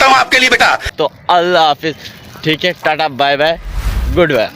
करता हूँ आपके लिए बेटा। तो अल्लाह हाफिज, ठीक है, टाटा बाय बाय, गुड बाय।